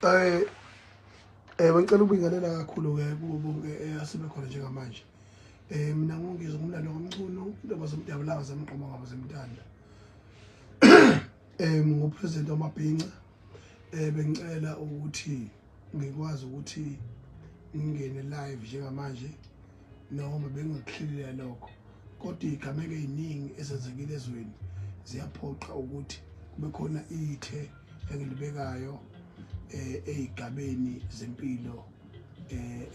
Bengicela ukubingelela kakhulu-ke kubo bonke asebekhona njengamanje. Mina ngongizwe ngumlando ngomculo, indaba zomdabalanga zamgqoma ngabo zemntanda. Ngupresident wamabhinca. Bengicela ukuthi ngikwazi ukuthi ngingene live njengamanje noma bengakuhlelela lokho. Kodwa igameko eziningi esenzekile ezweni ziyaphoqa ukuthi kube khona ithe engilibekayo ey'gabeni zempilo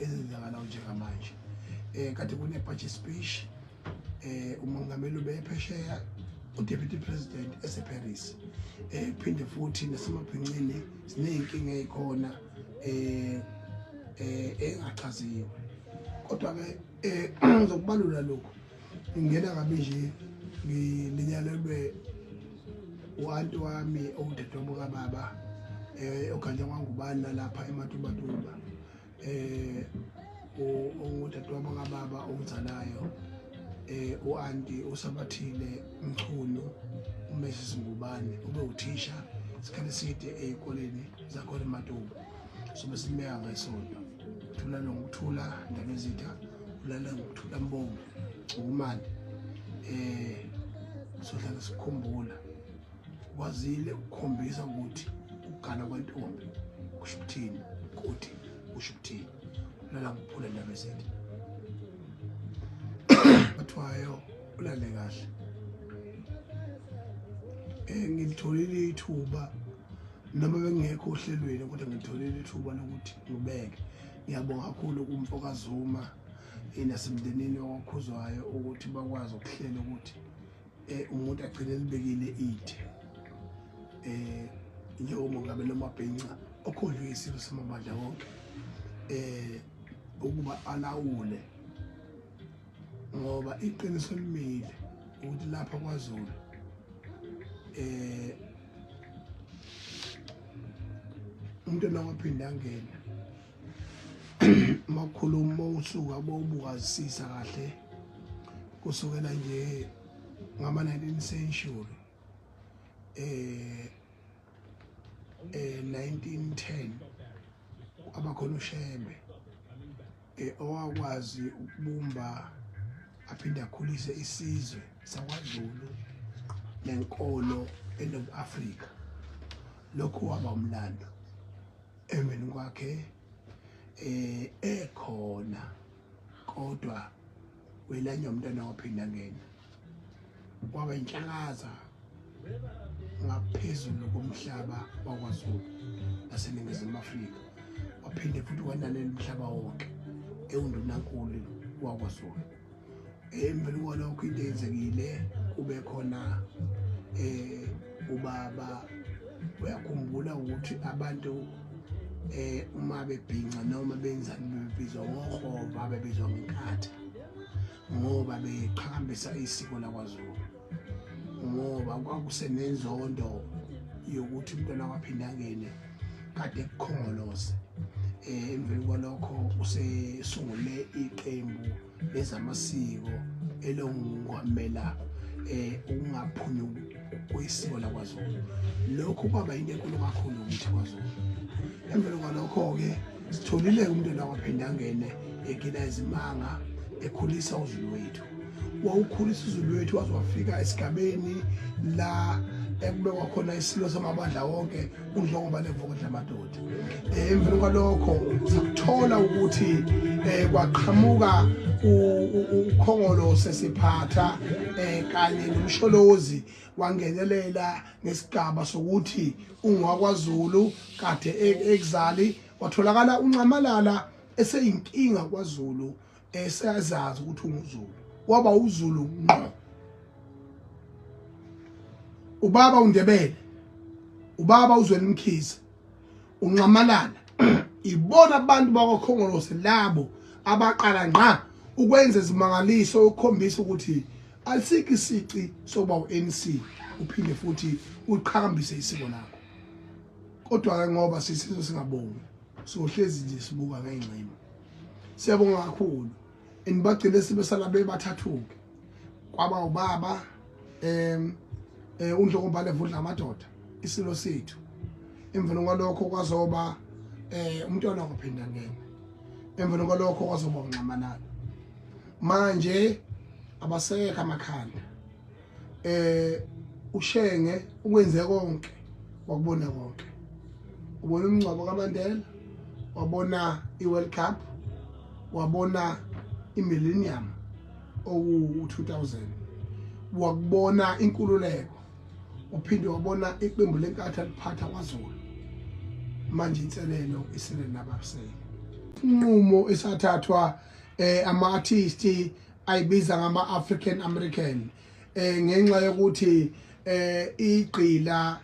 ezenzakalayo njengamanje. Kade kune-budget speech umongameli ubephesheya, u-Deputy President eseParis. Phinde futhi nasemabhincini ziney'nkinga ey'khona engachaziwe. Kodwa-ke ngizokubalula lokhu, ngingena ngabe nje ngilinyalelwe u-anti wami owudadewabo kababa oganja kwangubani nalapha eMatubatumba, ongudadewabo kababa ongizalayo, u-anti uSabathile Mchunu, uMrs Ngubane, ube uthisha isikhathi eside ey'koleni zakhona eMatuba. So besimeka ngesonto Thula Nokuthula Ndabezitha, ulala ngokuthula Mbongo Ukumani. Sohlala sikhumbula kwazile ukukhombisa ukuthi ukugana kwentombi kusho ukuthini, ukuthi kusho ukuthini. Ulala ngokuphula Ndabezitha bathiwayo ulale kahle. Ngilitholile ithuba noma bengekho ohlelweni, kodwa ngilitholile ithuba lokuthi ngibeke. Ngiyabonga kakhulu kuMfokazuma nasemndenini waKhuzwayo ukuthi bakwazi ukuhlela ukuthi umuntu agcine libekile ithe njengomongameli wamabhinca okhohliwe isilo samabandla wonke ukuba alawule, ngoba iqiniso limile ukuthi lapha kwaZulu umuntu nowaphinda angena makhuluma usuka bowubukazisisa kahle kusukela nje ngama 19th century 1910 abakhona uShembe owakwazi ukubumba aphinde akhulise isizwe sakwaZulu nenkolo eNingizimu-Afrika. Lokho waba umlando emini kwakhe ekhona, kodwa welanya umntwana waphinda ngena waba inhlakaza ngaphezulu komhlaba wakwaZulu naseNingizimu Afrika. Waphinde futhi wanalela umhlaba wonke ewundunankulu wakwaZulu. Emveni kwalokho into eyenzekile kube khona ubaba, uyakhumbula ukuthi abantu uma bebhinca noma benzani bebizwa ngohova, bebizwa ngenkatha ngoba beqhakambisa isiko lakwaZulu, ngoba kwakusenenzondo yokuthi umntwana waphinda ngene kade kukhongolose. Emveni kwalokho usesungule iqembu lezamasiko elongamela ukungaphunyuki kwesiko lakwaZulu. Lokho kwaba into enkulu kakhulu ukuthi kwaZulu. Emveni kwalokho-ke sitholile umntwana waphinda ngene egila izimanga ekhulisa uZulu wethu. Wawukhulisa uZulu wethu waze wafika esigabeni la ekubekwa khona isilo samabandla wonke uNdlongoma leVukela Madoda. Emveni kwalokho sakuthola ukuthi kwaqhamuka ukhongolose siphatha kanye nomsholozi wangenelela ngesigaba sokuthi ungwakwaZulu kade exile. Watholakala uNcamalala eseyinkinga kwaZulu, eseyazazi ukuthi unguzulu, waba uZulu ngqo. Ubaba uNdebele, ubaba uZweli Mkhize, uNcamalala ibona abantu bakwakhongolose labo abaqala ngqa ukwenza izimangaliso ukukhombisa ukuthi asikho isici sokuba u-ANC uphinde futhi uqhakambise isiko lakho. Kodwa-ke ngoba sisizwe singabongi, sohlezi nje sibuka ngengcimo. Siyabonga kakhulu enibagcine sibesala bebathathuke kwaba ubaba uNdlongoma leVukela Madoda isilo sethu. Emveni kwalokho kwazoba umntwana wakuphinda ngene emveni kwalokho kwazoba uncamanana manje abasekho amakhanda ushenge ukwenze konke wakubona konke ubona umncwabo kaMandela wabona iWorld Cup wabona iMillennium owu-2000 wakubona inkululeko uphinde wabona iqembu lenkatha liphatha kwaZulu manje inselelo isele nabasele inqumo esathathwa ama-artist ayibiza ngama-African American ngenxa yokuthi igqila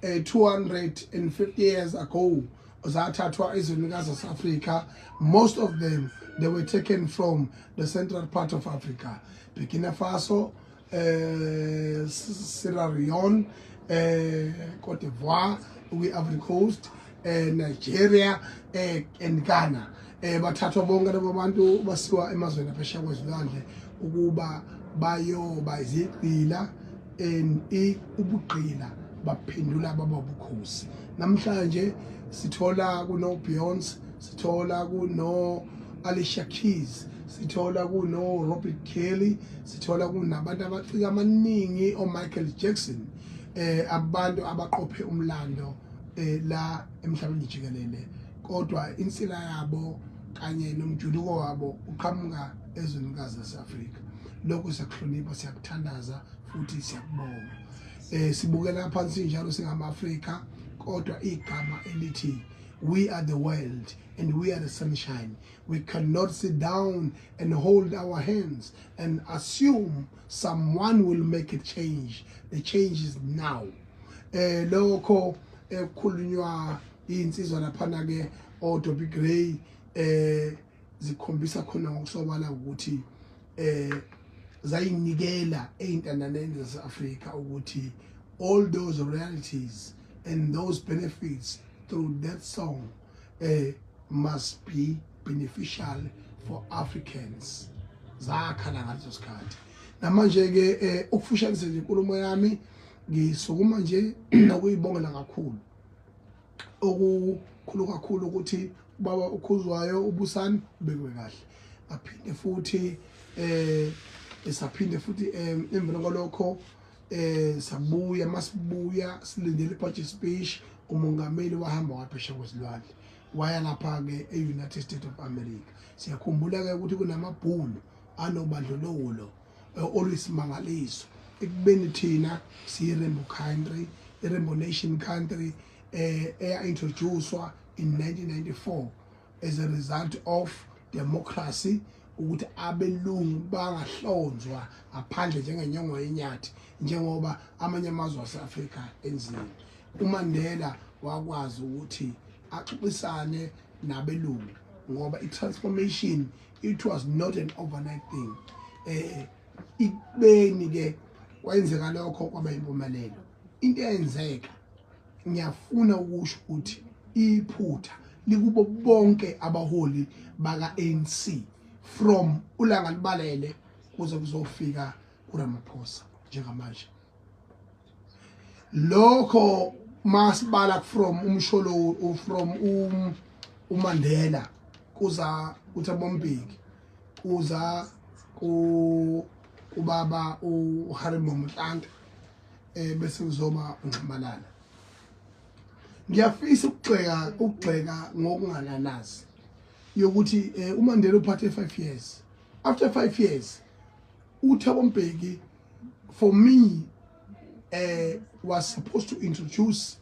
250 years ago zathathwa ezwenikazi zase-Africa. Most of them they were taken from the central part of Africa, Burkina Faso, Sierra Leone, Cote d'Ivoire, Ivory Coast, Nigeria and Ghana. Bathathwa bonke labo bantu basiwa emazweni aphesheya kwezilwandle ukuba bayoba izigqila ubugqila baphendula baba ubukhosi. Namhlanje sithola kuno Beyonce, sithola kuno Alicia Keys, sithola kuno Robert Kelly, sithola kunabantu abacika amaningi Michael Jackson, abantu abaqophe umlando la emhlabeni jikelele, kodwa insila yabo kanye nomjuluko wabo uqhamuka ezwenikazi lase-Afrika. Lokho siyakuhlonipha, siyakuthandaza futhi siyakubonga. Sibukela phansi njalo singama-Afrika, kodwa igama elithi we are the world and we are the sunshine. We cannot sit down and hold our hands and assume someone will make a change. The change is now. Lokho kukhulunywa insizwa laphana ke oDobie Gray zikhombisa khona ngokusobala ukuthi zayinikela eintandaneni zase-Afrika ukuthi all those realities and those benefits through that song must be beneficial for Africans. Zakhala ngaleso sikhathi. Namanje ke ukufushanisa nje inkulumo yami ngisukuma nje ukuyibongela kakhulu. Okukhulu kakhulu ukuthi baba ukhuzwayo ubusani ubekwe kahle. Aphinde futhi esaphinde futhi emveni kwalokho sabuya masibuya silindele i-budget speech umongameli wahamba waphesheya kwezilwandle waya lapha ke e-United States of America. Siyakhumbula ke ukuthi kunamabhunu anobandlululo oluyisimangaliso ekubeni thina siyi-Rainbow country, i-Rainbow Nation country introduced in 1994 as a result of democracy, ukuthi abelungu bangahlonzwa ngaphandle njengenyongo yenyathi njengoba amanye amazwe ase-Afrika enzile. uMandela wakwazi ukuthi axoxisane nabelungu ngoba i-transformation, it was not an overnight thing. Ibeni ke kwenzeka lokho kwaba impumelelo. Into eyenzeka ngiyafuna ukusho ukuthi iphutha likubo bonke abaholi baka-ANC from uLanga Lubalele kuze kuzofika uRamaphosa njengamanje. Lokho masibala from umsholo from uMandela kuza uThabo Mbeki kuza ubaba uHarry Motlanthe bese kuzoba uNxamalala. Ngiyafisa ukugxeka ngokungananazi yokuthi uMandela uphathe 5 years. After 5 years uThabo Mbeki for me was supposed to introduce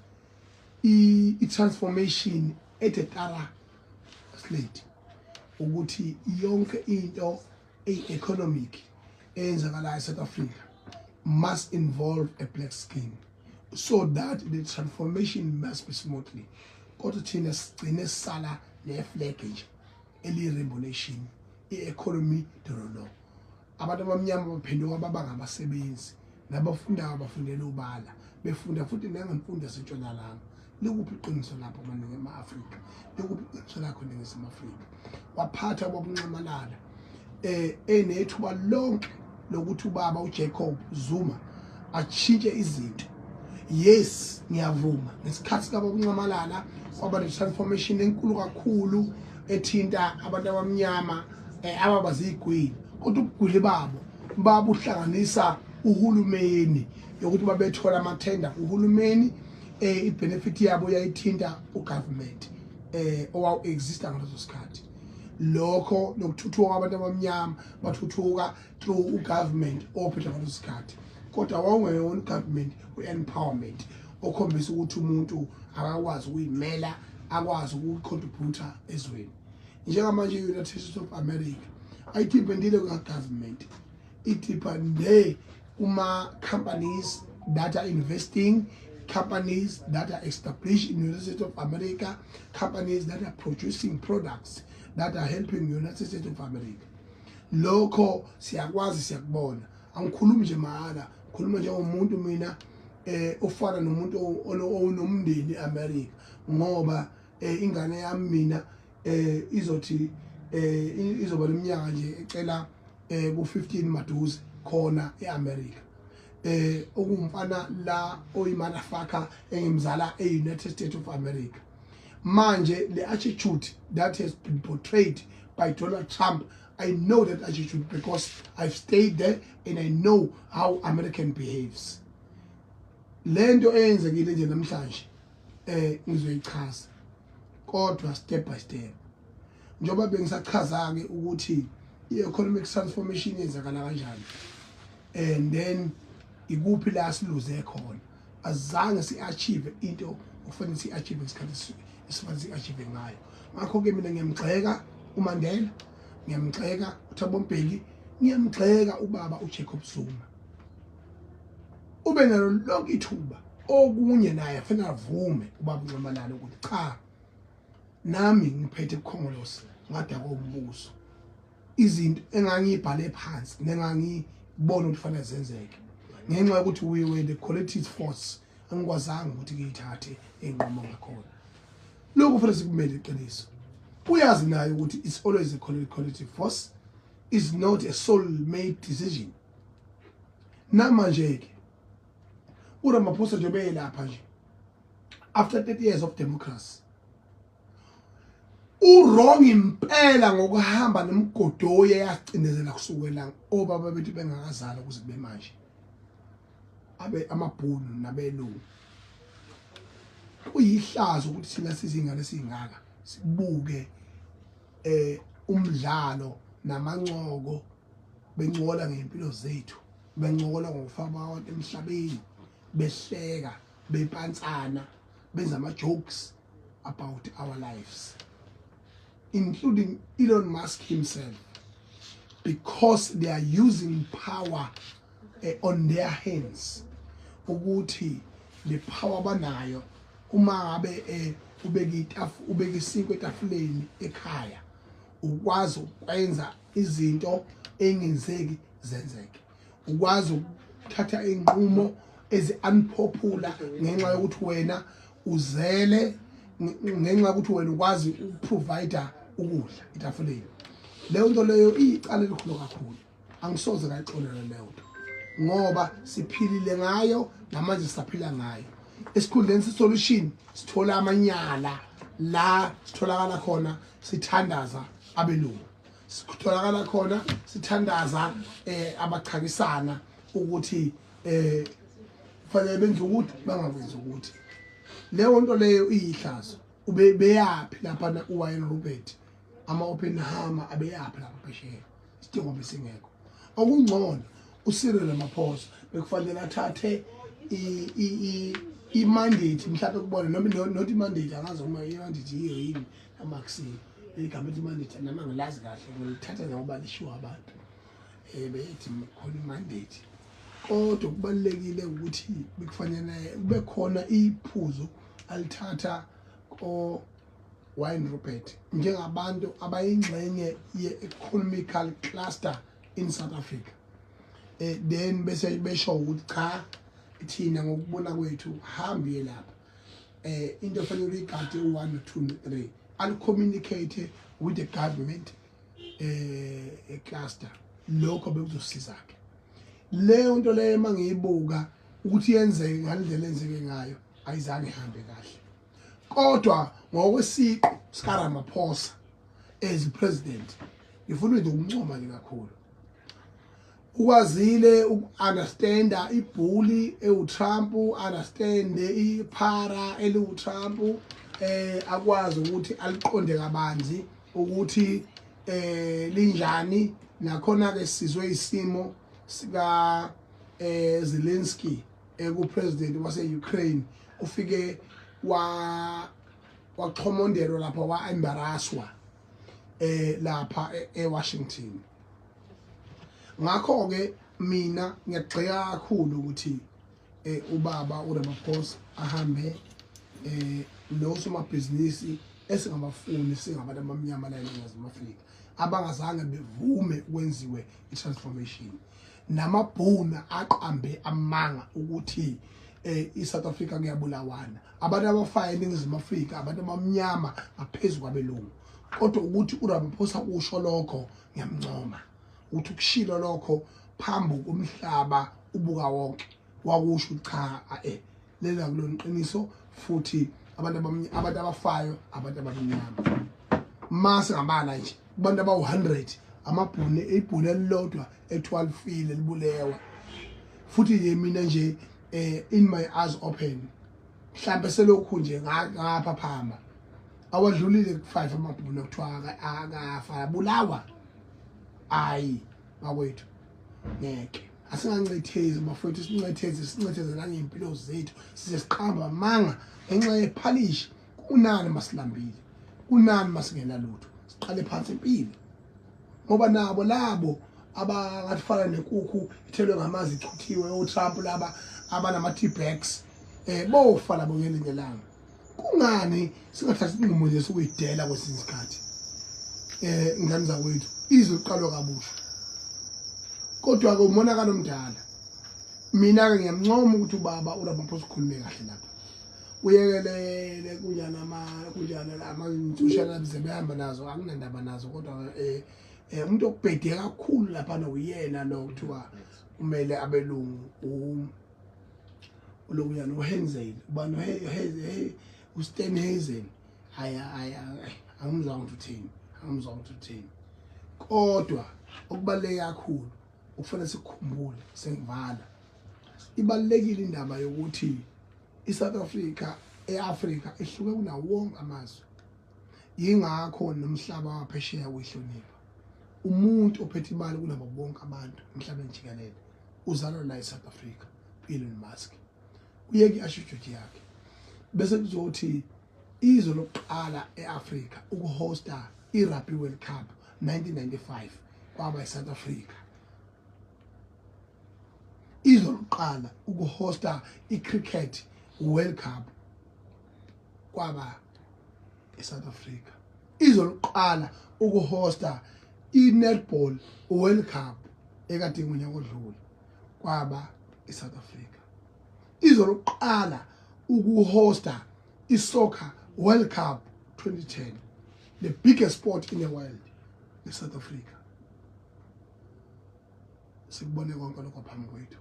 a transformation at a thorough slate ukuthi yonke into economic eyenzakala eSouth Africa must involve a black skin so that the transformation must be smoothly. Kodwa thina sigcine sala ne-flag nje eli-Rainbow Nation, i-economy dololo. Abantu abamnyama baphenduka baba ngabasebenzi nabafundayo abafundela ubala befunda futhi nangemfundo yaseNtshonalanga. Likuphi iqiniso lapho maningi ema-Afrika? Likuphi iqiniso lakho eNingizimu Afrika? Waphatha bobuNxamalala enethuba lonke lokuthi ubaba uJacob Zuma atshintshe izinto. yes ngiyavuma ngesikhathi sika Ncamalala kwaba ne transformation enkulu kakhulu ethinta abantu abamnyama ababazigwili kodwa ubugwili babo babuhlanganisa uhulumeni yokuthi babethola amathenda uhulumeni ibenefit yabo yayithinta ugovernment owaw exista ngaleso sikhathi lokho nokuthuthuka kwabantu abamnyama bathuthuka through ugovernment ophethe ngaleso sikhathi kodwa wawungeyona government we-empowerment okhombisa ukuthi umuntu akakwazi ukuyimela akwazi ukucontribute ezweni njengamanje United States of America ayidependile ku-government idepende kuma-companies that are investing companies that are established in the United States of America companies that are producing products that are helping the United States of America lokho siyakwazi siyakubona angikhulumi nje mahala ngikhuluma njengomuntu mina ofana nomuntu onomndeni eAmerica ngoba ingane yami mina izothi izoba leminyaka nje ecela ku15 maduze khona eAmerica okumfana la oyimanufacturer engimzala eUnited States of America manje le attitude that has been portrayed by Donald Trump I know that attitude because I've stayed there and I know how American behaves lento eyenzekile nje namhlanje ngizoyichaza kodwa step by step njoba bengisachaza ke ukuthi i-economic transformation yenzakala kanjani and then ikuphi la siluze khona azange si-achieve into okufanele si-achieve ngesikhathi esifanele si-achieve ngayo ngakho ke mina ngiyamgxeka uMandela ngiyamgxeka uThabo Mbeki ngiyamgxeka ubaba uJacob Zuma ube nalo lonke ithuba okunye naye fanele avume ubaba uNcamalala ukuthi cha nami ngiphethe uKhongolose ngada kombuso izinto engangibhale phansi nengangibona ukuthi fanele zenzeke ngenxa ukuthi we were the collective force angikwazanga ukuthi ngiyithathe enqomo ngakhona lokho futhi sikumele iqiniso uyazi naye ukuthi it's always a collective force is not a soul made decision namanje ke uRamaphosa njobe lapha nje after 30 years of democracy wrong impela ngokuhamba nemgodoye yacindezela kusukela obaba bethu bengakazala ukuze kube manje abe amabhunu nabelungu kuyihlazo ukuthi sina sizingane singaka sibuke umdlalo namancoko bencola ngempilo zethu bencola ngokufaka abantu emhlabeni behleka bepantsana benza ama jokes about our lives including Elon Musk himself because they are using power on their hands ukuthi le power banayo uma ngabe ubeka isinko etafuleni ekhaya ukwazi ukwenza izinto engenzeki zenzeke ukwazi ukuthatha inqumo ezi-unpopular ngenxa yokuthi wena uzele ngenxa yokuthi wena ukwazi ukuprovide ukudla etafuleni leyo nto leyo iyicala elikhulu kakhulu angisoze ngayixolela leyo nto ngoba siphilile ngayo namanje sisaphila ngayo esikhundleni sesolution sithola amanyala la sitholakala khona sithandaza abelungu sitholakala khona sithandaza abachakisana ukuthi fanele benze ukuthi bangakwenzi ukuthi leyo nto leyo iyihlazo beyapi lapha na uWayne Robert ama Oppenheimer abeyapi lapha phesheya sidingo besingekho okungcono uCyril Ramaphosa bekufanele athathe i-mandate mhlawumbe kubona noma not i-mandate angazi uma i-mandate yini amakusini igama i-mandate nama ngilazi kahle ngilithatha ngoba lishiwa abantu bethi khona i-mandate kodwa kubalekile ukuthi bekufanele kube khona iphuzo alithatha Wayne Robert njengabantu abayingxenye ye-economical cluster in South Africa then bese besho ukuthi cha thina ngokubona kwethu hambiye lapha into efanele uyigade u1 no2 no3 al communicate with the government cluster lokho bekuzosiza ke leyo nto leyo mangiyibuka ukuthi yenzeke ngalendlela enzeke ngayo ayizange ihambe kahle kodwa ngokwesiqu sikaRamaphosa as president ngifuna ukuthi ukuncoma nje kakhulu ukwazile ukunderstanda ibully eUTrump understand iphara eliuTrump akwazi ukuthi aliqonde kabanzi ukuthi linjani nakhona ke sizwe isimo sika Zelensky ku-president wase-Ukraine ufike waqhomondelwa lapha wa-embarrasswa lapha eWashington ngakho ke mina ngiyagxeka kakhulu ukuthi ubaba uRamaphosa ahambe nosomabhizinisi esingabafuni singabantu abamnyama la eNingizimu Afrika abangazange bevume ukwenziwe i-transformation namabhuna aqambe amanga ukuthi iSouth Africa kuyabulawana abantu abafaya eNingizimu Afrika abantu abamnyama ngaphezulu kwabelungu kodwa ukuthi uRamaphosa usho lokho ngiyamncoma uthi kushilo lokho phambi komhlaba ubuka wonke wakusho cha lela kuloniqiniso futhi abantu abafayo abantu abamnyama mase ngabala nje abantu abawu100 amabhune ibhune elilodwa e12 file libulewa futhi nje mina nje in my eyes open mhlambe selokhu nje ngapha phamba awadlulile ku5 amabhune kuthiwa akafa bulawa ayi bakwethu ngeke asingancethezi bafowethu sincetheze nangezimpilo zethu size siqhamba amanga ngenxa yephalishi kunani masilambile kunani masingena lutho siqale phansi impilo ngoba nabo labo abangathifana nenkukhu ithelwe ngamazi ichuthiwe oTrump laba abanama T-bags bofa labo ngelingelanga kungani singathathi inqumo nje sokuyidela kwesinye isikhathi ingane zakwethu izoqalwa kabusha kodwa ke umonakalo omdala mina ke ngiyamncoma ukuthi ubaba uRamaphosa ukhulume kahle lapha uyekelele kunjana amantshana bezebehamba nazo akunandaba nazo kodwa umuntu okubhede kakhulu lapha noyena lo kuthiwa kumele abelungu ulokuyana uHenzel ubani uStenhazen angimzwa ukuthi kodwa okubaleke kakhulu ukufanele sikhumbule sengivala ibalekile indaba yokuthi iSouth Africa eAfrica ihluke kunawo wonke amazwe yingakho nomhlaba waphesheya uyihlonipha umuntu ophethe imali kunabo bonke abantu emhlabeni jikelele uzalwa la eSouth Africa Elon Musk uyeke ashujuthi yakhe bese kuzothi izwe lokuqala eAfrica ukuhosta iRugby World Cup 1995 kwaba eSouth Africa izwe lokuqala ukuhosta iCricket World Cup kwaba eSouth Africa izwe lokuqala ukuhosta iNetball World Cup ekade ngonyaka odlule kwaba eSouth Africa izwe lokuqala ukuhosta iSoccer World Cup 2010 the biggest sport in the world eSouth Africa sikubone konke lokho phambi kwethu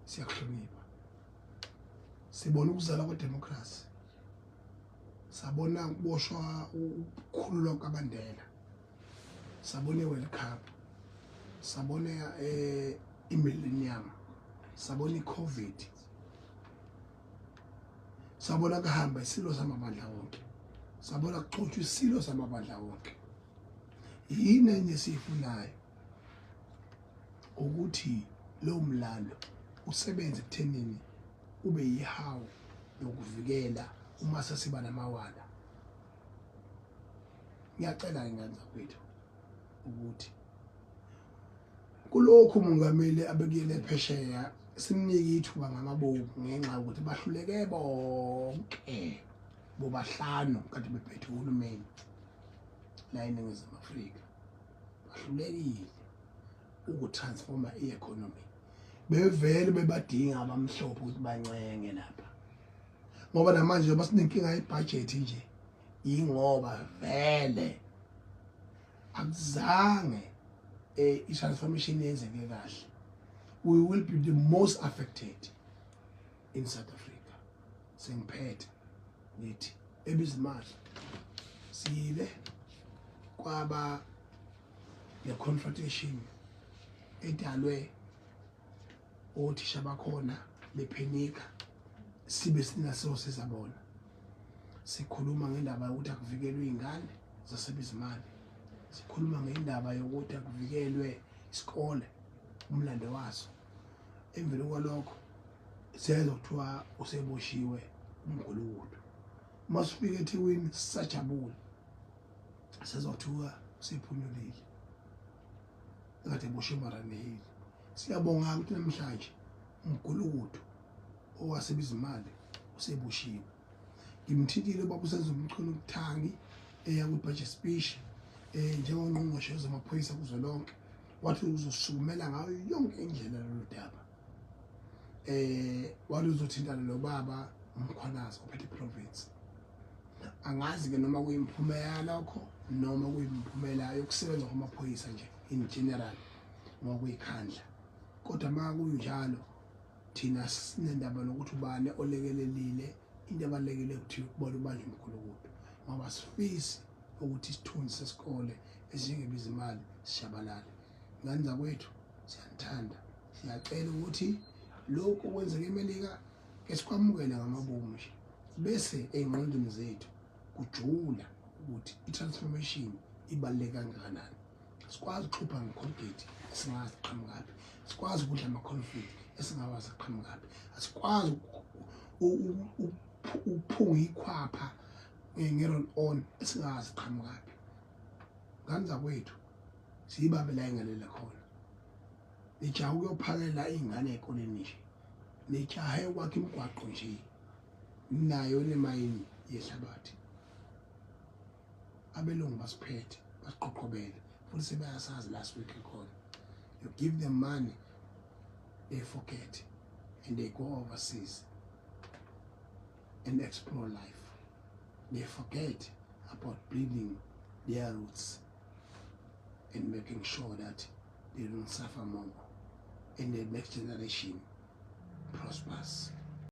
siyakuhlonipha sibona ukuzala kwedemocracy sabona ukuboshwa ukukhululwa kwaBandela sabona iWorld Cup sabona iMillennium sabona iCovid sabona kuhamba isilo samabandla wonke sabona kuxoxwa isilo samabandla wonke yini enye sifunayo ukuthi lo mlando usebenze ekuthenini ube yihawu yokuvikela uma sesiba namawala ngiyacela ingane zakwethu ukuthi kulokhu umongameli abekuyele phesheya simnike ithuba ngamabomu ngenxa ukuthi bahluleke bonke bobahlanu kanti bephethe uhulumeni la eNingizimu Afrika bahlulekile ukutransforma i-economy bevele bebadinga abamhlophe ukuthi bancenge lapha ngoba namanje basinenkinga yebudget nje ingoba vele akuzange i-transformation yenzeke kahle we will be the most affected in South Africa. Sengiphethe ngithi ebizimali sibe kwaba le confrontation edalwe othisha bakhona bephenika sibe sinaso sizabona sikhuluma ngendaba yokuthi akuvikelwe izingane zasebizimali sikhuluma ngendaba yokuthi akuvikelwe isikole umlando waso emvelo kwalokho siyeza kuthiwa useboshiwe umgulukudu masifika eThekwini sisajabula sizothuka siphunyulile ekade boshiwe maranehili siyabonga ukuthi namhlanje umgulukudu owasebizimali useboshiwe ngimthikile ubaba usenza umculo ukuthangi yakubudget speech njengongqongqoshe wezamaphoyisa kuzolonke wathi uzosukumela ngayo yonke indlela lo daba wathi uzothintana nobaba umkhwanazi ophethe iprovince angazi ke noma kuyimphumela lokho noma kuyimphumela yokusebenza kwamaphoyisa nje in general ngokuyikhandla kodwa makunjalo thina sinendaba nokuthi ubani olekelelile into abalekele ukuthi kubona ubanje umkhulukudu ngoba sifisi ukuthi isithunzi sesikole esingebizimali sishabalale nganza kwethu siyathanda siyacela ukuthi lokho kwenzeka eMelika esikwamukele ngamabomu nje bese engqondweni zethu kujula ukuthi itransformation ibaluleke kangakanani sikwazi ukuxhupha ngeColgate esingazi iqhamukapi sikwazi ukudla ama-conflict esingawazi iqhamukapi asikwazi uphunga ikhwapha nge-roll on esingazi iqhamukapi nganza kwethu siyibabe la engelele khona nijaha ukuyophakela iy'ngane ey'koleni nje nijahe ukwakha imigwaqo nje nayo nemayini yehlabathi abelungu basiphethe basiqoqobele futhi sebayasazi last week khona you give them money they forget and they go overseas and explore life they forget about building their roots and making sure that they don't suffer more and the next generation prospers.